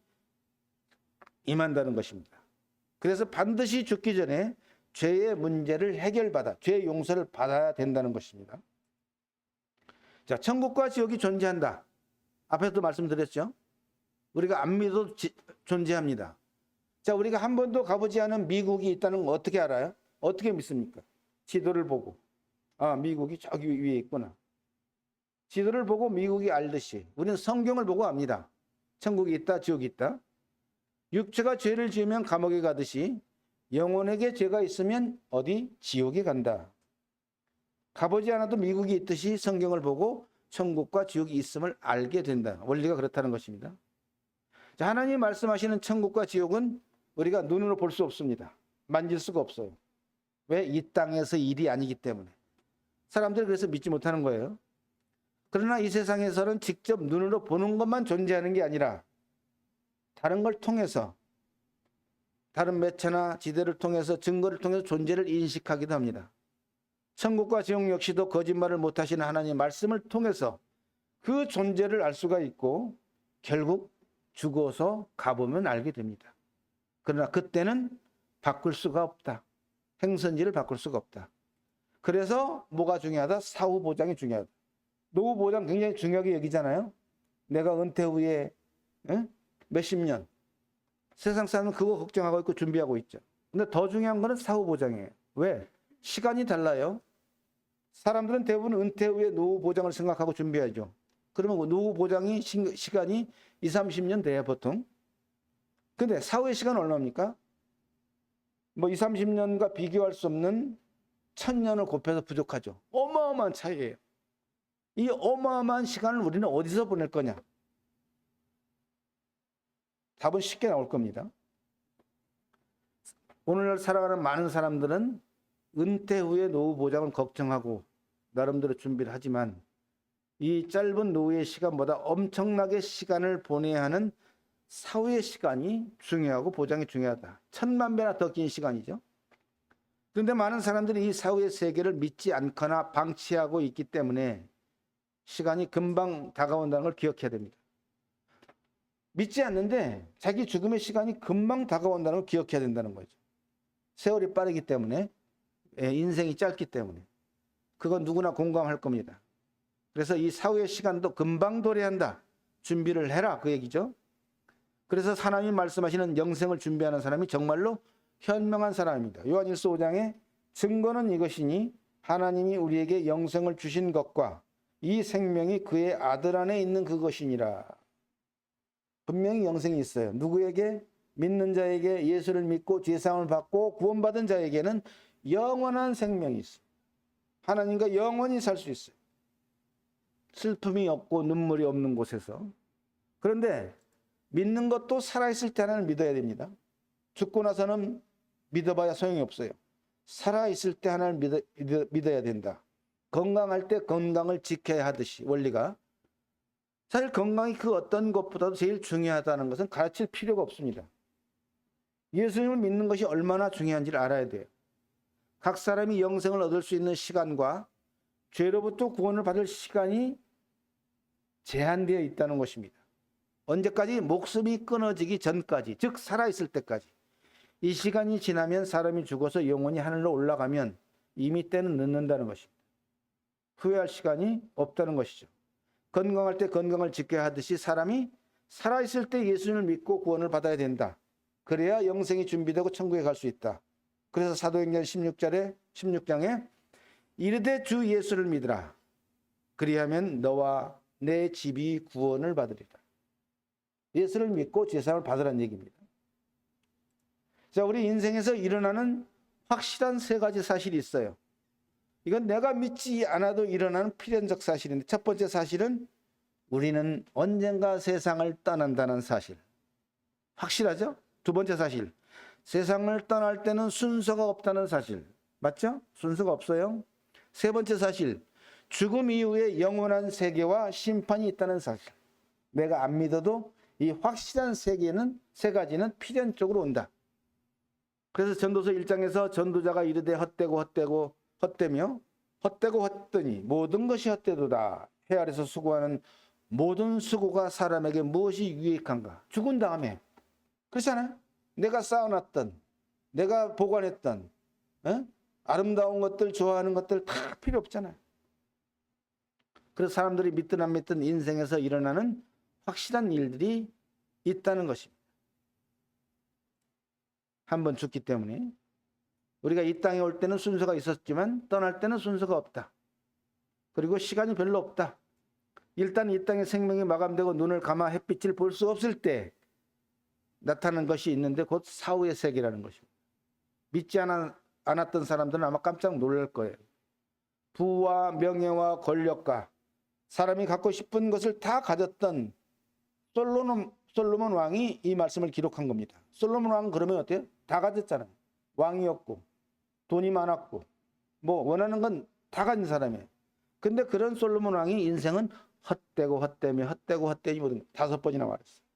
임한다는 것입니다. 그래서 반드시 죽기 전에 죄의 문제를 해결받아 죄의 용서를 받아야 된다는 것입니다. 자, 천국과 지옥이 존재한다. 앞에서도 말씀드렸죠. 우리가 안 믿어도 존재합니다. 자, 우리가 한 번도 가보지 않은 미국이 있다는 걸 어떻게 알아요? 어떻게 믿습니까? 지도를 보고. 아, 미국이 저기 위에 있구나. 지도를 보고 미국이 알듯이 우리는 성경을 보고 압니다. 천국이 있다, 지옥이 있다. 육체가 죄를 지으면 감옥에 가듯이 영혼에게 죄가 있으면 어디? 지옥에 간다. 가보지 않아도 미국이 있듯이 성경을 보고 천국과 지옥이 있음을 알게 된다. 원리가 그렇다는 것입니다. 자, 하나님 말씀하시는 천국과 지옥은 우리가 눈으로 볼 수 없습니다. 만질 수가 없어요. 왜? 이 땅에서 일이 아니기 때문에. 사람들이 그래서 믿지 못하는 거예요. 그러나 이 세상에서는 직접 눈으로 보는 것만 존재하는 게 아니라 다른 걸 통해서, 다른 매체나 지대를 통해서, 증거를 통해서 존재를 인식하기도 합니다. 천국과 지옥 역시도 거짓말을 못하시는 하나님의 말씀을 통해서 그 존재를 알 수가 있고 결국 죽어서 가보면 알게 됩니다. 그러나 그때는 바꿀 수가 없다. 행선지를 바꿀 수가 없다. 그래서 뭐가 중요하다? 사후 보장이 중요하다. 노후 보장 굉장히 중요하게 여기잖아요. 내가 은퇴 후에 몇십 년 세상 사람은 그거 걱정하고 있고 준비하고 있죠. 근데 더 중요한 거는 사후 보장이에요. 왜? 시간이 달라요. 사람들은 대부분 은퇴 후에 노후 보장을 생각하고 준비하죠. 그러면 노후 보장이 시간이 20, 30년 돼야 보통. 근데 사후의 시간은 얼마입니까? 뭐 20, 30년과 비교할 수 없는 1000년을 곱해서 부족하죠. 어마어마한 차이예요. 이 어마어마한 시간을 우리는 어디서 보낼 거냐? 답은 쉽게 나올 겁니다. 오늘날 살아가는 많은 사람들은 은퇴 후에 노후 보장을 걱정하고 나름대로 준비를 하지만 이 짧은 노후의 시간보다 엄청나게 시간을 보내야 하는 사후의 시간이 중요하고 보장이 중요하다. 1000만 배나 더 긴 시간이죠. 그런데 많은 사람들이 이 사후의 세계를 믿지 않거나 방치하고 있기 때문에 시간이 금방 다가온다는 걸 기억해야 됩니다. 믿지 않는데 자기 죽음의 시간이 금방 다가온다는 걸 기억해야 된다는 거죠. 세월이 빠르기 때문에, 인생이 짧기 때문에. 그건 누구나 공감할 겁니다. 그래서 이 사후의 시간도 금방 도래한다. 준비를 해라, 그 얘기죠. 그래서 하나님이 말씀하시는 영생을 준비하는 사람이 정말로 현명한 사람입니다. 요한일서 5장에 증거는 이것이니 하나님이 우리에게 영생을 주신 것과 이 생명이 그의 아들 안에 있는 그것이니라. 분명히 영생이 있어요. 누구에게? 믿는 자에게, 예수를 믿고 죄사함을 받고 구원받은 자에게는 영원한 생명이 있어요. 하나님과 영원히 살 수 있어요. 슬픔이 없고 눈물이 없는 곳에서. 그런데 믿는 것도 살아있을 때 하나님을 믿어야 됩니다. 죽고 나서는 믿어봐야 소용이 없어요. 살아있을 때 하나님을 믿어야 된다. 건강할 때 건강을 지켜야 하듯이 원리가. 사실 건강이 그 어떤 것보다도 제일 중요하다는 것은 가르칠 필요가 없습니다. 예수님을 믿는 것이 얼마나 중요한지를 알아야 돼요. 각 사람이 영생을 얻을 수 있는 시간과 죄로부터 구원을 받을 시간이 제한되어 있다는 것입니다. 언제까지? 목숨이 끊어지기 전까지, 즉 살아있을 때까지. 이 시간이 지나면 사람이 죽어서 영원히 하늘로 올라가면 이미 때는 늦는다는 것입니다. 후회할 시간이 없다는 것이죠. 건강할 때 건강을 지켜야 하듯이 사람이 살아있을 때 예수님을 믿고 구원을 받아야 된다. 그래야 영생이 준비되고 천국에 갈 수 있다. 그래서 사도행전 16장에 이르되 주 예수를 믿으라. 그리하면 너와 내 집이 구원을 받으리라. 예수를 믿고 죄사함을 받으라는 얘기입니다. 자, 우리 인생에서 일어나는 확실한 세 가지 사실이 있어요. 이건 내가 믿지 않아도 일어나는 필연적 사실인데, 첫 번째 사실은 우리는 언젠가 세상을 떠난다는 사실. 확실하죠? 두 번째 사실, 세상을 떠날 때는 순서가 없다는 사실. 맞죠? 순서가 없어요. 세 번째 사실, 죽음 이후에 영원한 세계와 심판이 있다는 사실. 내가 안 믿어도 이 확실한 세 가지는 필연적으로 온다. 그래서 전도서 1장에서 전도자가 이르되 헛되고 헛되며 헛되고 헛되니 모든 것이 헛되도다. 해 아래서 수고하는 모든 수고가 사람에게 무엇이 유익한가? 죽은 다음에. 그렇잖아요. 내가 쌓아놨던, 내가 보관했던 아름다운 것들, 좋아하는 것들 다 필요 없잖아요. 그래서 사람들이 믿든 안 믿든 인생에서 일어나는 확실한 일들이 있다는 것입니다. 한번 죽기 때문에 우리가 이 땅에 올 때는 순서가 있었지만 떠날 때는 순서가 없다. 그리고 시간이 별로 없다. 일단 이 땅의 생명이 마감되고 눈을 감아 햇빛을 볼 수 없을 때 나타나는 것이 있는데 곧 사후의 세계라는 것입니다. 믿지 않았던 사람들은 아마 깜짝 놀랄 거예요. 부와 명예와 권력과 사람이 갖고 싶은 것을 다 가졌던 솔로몬 왕이 이 말씀을 기록한 겁니다. 솔로몬 왕은 그러면 어때요? 다 가졌잖아요. 왕이었고 돈이 많았고 뭐 원하는 건 다 가진 사람이에요. 근데 그런 솔로몬 왕이 인생은 헛되고 헛되며 헛되고 헛되니 모든 5번이나 말했어요.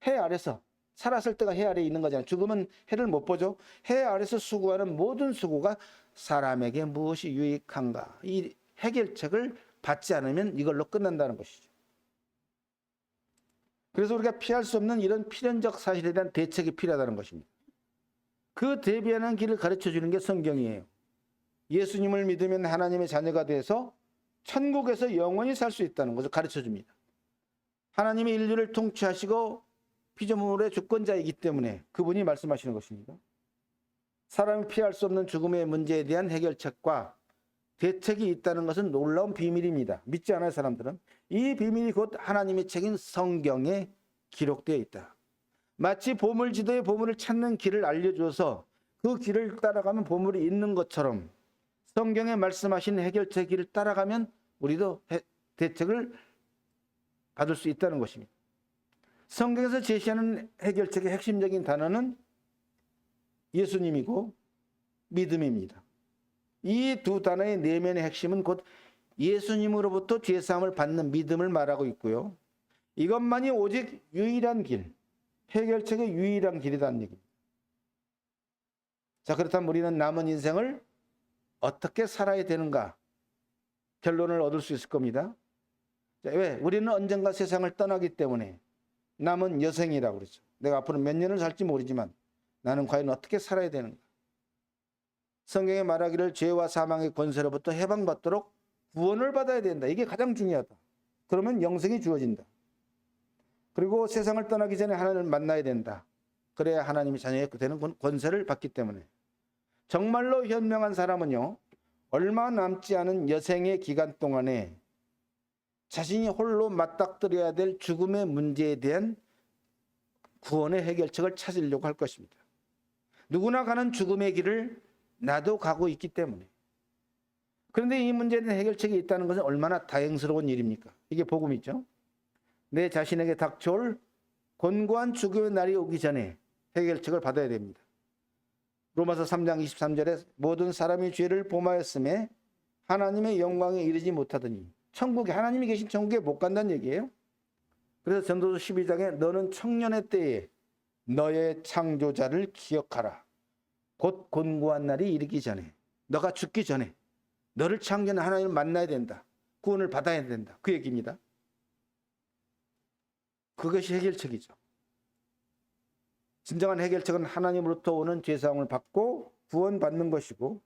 해 아래서 살았을 때가 해 아래에 있는 거잖아요. 죽으면 해를 못 보죠. 해 아래서 수고하는 모든 수고가 사람에게 무엇이 유익한가. 이 해결책을 받지 않으면 이걸로 끝난다는 것이죠. 그래서 우리가 피할 수 없는 이런 필연적 사실에 대한 대책이 필요하다는 것입니다. 그 대비하는 길을 가르쳐 주는 게 성경이에요. 예수님을 믿으면 하나님의 자녀가 돼서 천국에서 영원히 살 수 있다는 것을 가르쳐 줍니다. 하나님이 인류를 통치하시고 피조물의 주권자이기 때문에 그분이 말씀하시는 것입니다. 사람이 피할 수 없는 죽음의 문제에 대한 해결책과 대책이 있다는 것은 놀라운 비밀입니다. 믿지 않아요, 사람들은. 이 비밀이 곧 하나님의 책인 성경에 기록되어 있다. 마치 보물지도에 보물을 찾는 길을 알려줘서 그 길을 따라가면 보물이 있는 것처럼 성경에 말씀하신 해결책 길을 따라가면 우리도 대책을 받을 수 있다는 것입니다. 성경에서 제시하는 해결책의 핵심적인 단어는 예수님이고 믿음입니다. 이 두 단어의 내면의 핵심은 곧 예수님으로부터 죄사함을 받는 믿음을 말하고 있고요. 이것만이 오직 유일한 길, 해결책의 유일한 길이라는 얘기입니다. 자, 그렇다면 우리는 남은 인생을 어떻게 살아야 되는가? 결론을 얻을 수 있을 겁니다. 자, 왜? 우리는 언젠가 세상을 떠나기 때문에 남은 여생이라고 그러죠. 내가 앞으로 몇 년을 살지 모르지만 나는 과연 어떻게 살아야 되는가? 성경에 말하기를 죄와 사망의 권세로부터 해방받도록 구원을 받아야 된다. 이게 가장 중요하다. 그러면 영생이 주어진다. 그리고 세상을 떠나기 전에 하나님을 만나야 된다. 그래야 하나님이 자녀의 되는 권세를 받기 때문에. 정말로 현명한 사람은요, 얼마 남지 않은 여생의 기간 동안에 자신이 홀로 맞닥뜨려야 될 죽음의 문제에 대한 구원의 해결책을 찾으려고 할 것입니다. 누구나 가는 죽음의 길을 나도 가고 있기 때문에. 그런데 이 문제에 대한 해결책이 있다는 것은 얼마나 다행스러운 일입니까? 이게 복음이죠. 내 자신에게 닥쳐올 곤고한 죽음의 날이 오기 전에 해결책을 받아야 됩니다. 로마서 3장 23절에 모든 사람이 죄를 범하였음에 하나님의 영광에 이르지 못하더니 천국에 하나님이 계신 천국에 못 간다는 얘기예요. 그래서 전도서 12장에 너는 청년의 때에 너의 창조자를 기억하라. 곧 곤고한 날이 이르기 전에 너가 죽기 전에 너를 창조한 하나님을 만나야 된다. 구원을 받아야 된다. 그 얘기입니다. 그것이 해결책이죠. 진정한 해결책은 하나님으로부터 오는 죄사함을 받고 구원받는 것이고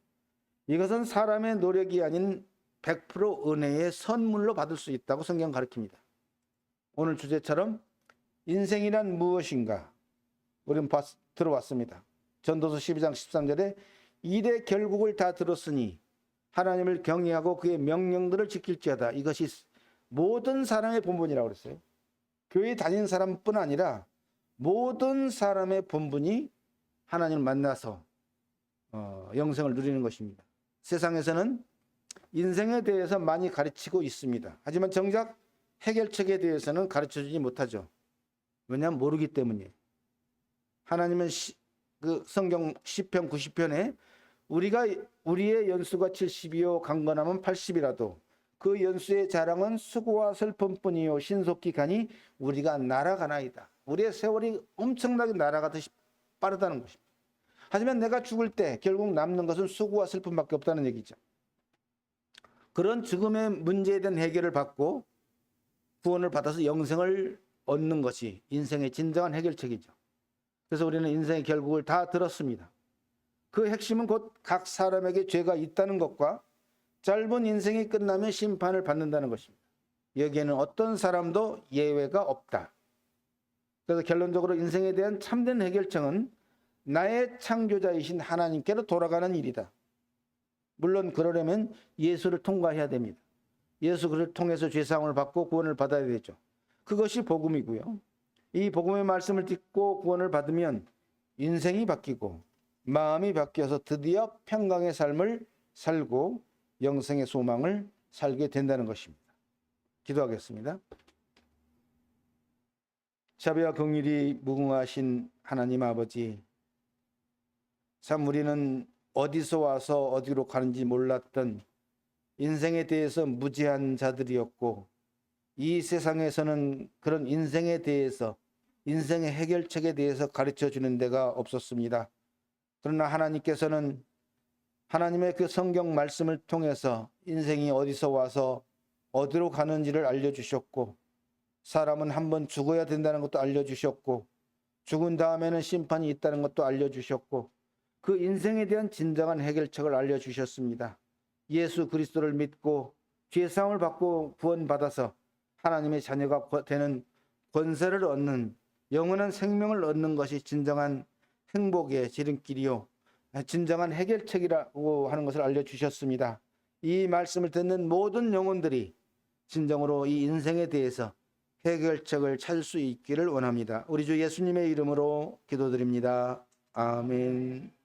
이것은 사람의 노력이 아닌 100% 은혜의 선물로 받을 수 있다고 성경은 가르칩니다. 오늘 주제처럼 인생이란 무엇인가 우리는 들어왔습니다. 전도서 12장 13절에 이래 결국을 다 들었으니 하나님을 경외하고 그의 명령들을 지킬지어다. 이것이 모든 사람의 본분이라고 그랬어요. 교회 다니는 사람뿐 아니라 모든 사람의 본분이 하나님을 만나서 영생을 누리는 것입니다. 세상에서는 인생에 대해서 많이 가르치고 있습니다. 하지만 정작 해결책에 대해서는 가르쳐주지 못하죠. 왜냐하면 모르기 때문이에요. 하나님은 그 성경 시편 90편에 우리의 연수가 70이요 강건하면 80이라도 그 연수의 자랑은 수고와 슬픔뿐이요 신속히 가니 우리가 날아가나이다. 우리의 세월이 엄청나게 날아가듯이 빠르다는 것입니다. 하지만 내가 죽을 때 결국 남는 것은 수고와 슬픔밖에 없다는 얘기죠. 그런 죽음의 문제에 대한 해결을 받고 구원을 받아서 영생을 얻는 것이 인생의 진정한 해결책이죠. 그래서 우리는 인생의 결국을 다 들었습니다. 그 핵심은 곧 각 사람에게 죄가 있다는 것과 짧은 인생이 끝나면 심판을 받는다는 것입니다. 여기에는 어떤 사람도 예외가 없다. 그래서 결론적으로 인생에 대한 참된 해결책은 나의 창조자이신 하나님께로 돌아가는 일이다. 물론 그러려면 예수를 통과해야 됩니다. 예수 그리스도를 통해서 죄사함을 받고 구원을 받아야 되죠. 그것이 복음이고요. 이 복음의 말씀을 듣고 구원을 받으면 인생이 바뀌고 마음이 바뀌어서 드디어 평강의 삶을 살고 영생의 소망을 살게 된다는 것입니다. 기도하겠습니다. 자비와 긍휼이 무궁하신 하나님 아버지, 참 우리는 어디서 와서 어디로 가는지 몰랐던 인생에 대해서 무지한 자들이었고, 이 세상에서는 그런 인생에 대해서, 인생의 해결책에 대해서 가르쳐 주는 데가 없었습니다. 그러나 하나님께서는 하나님의 그 성경 말씀을 통해서 인생이 어디서 와서 어디로 가는지를 알려주셨고, 사람은 한번 죽어야 된다는 것도 알려주셨고, 죽은 다음에는 심판이 있다는 것도 알려주셨고, 그 인생에 대한 진정한 해결책을 알려주셨습니다. 예수 그리스도를 믿고 죄사함을 받고 구원받아서 하나님의 자녀가 되는 권세를 얻는, 영원한 생명을 얻는 것이 진정한 행복의 지름길이요, 진정한 해결책이라고 하는 것을 알려주셨습니다. 이 말씀을 듣는 모든 영혼들이 진정으로 이 인생에 대해서 해결책을 찾을 수 있기를 원합니다. 우리 주 예수님의 이름으로 기도드립니다. 아멘.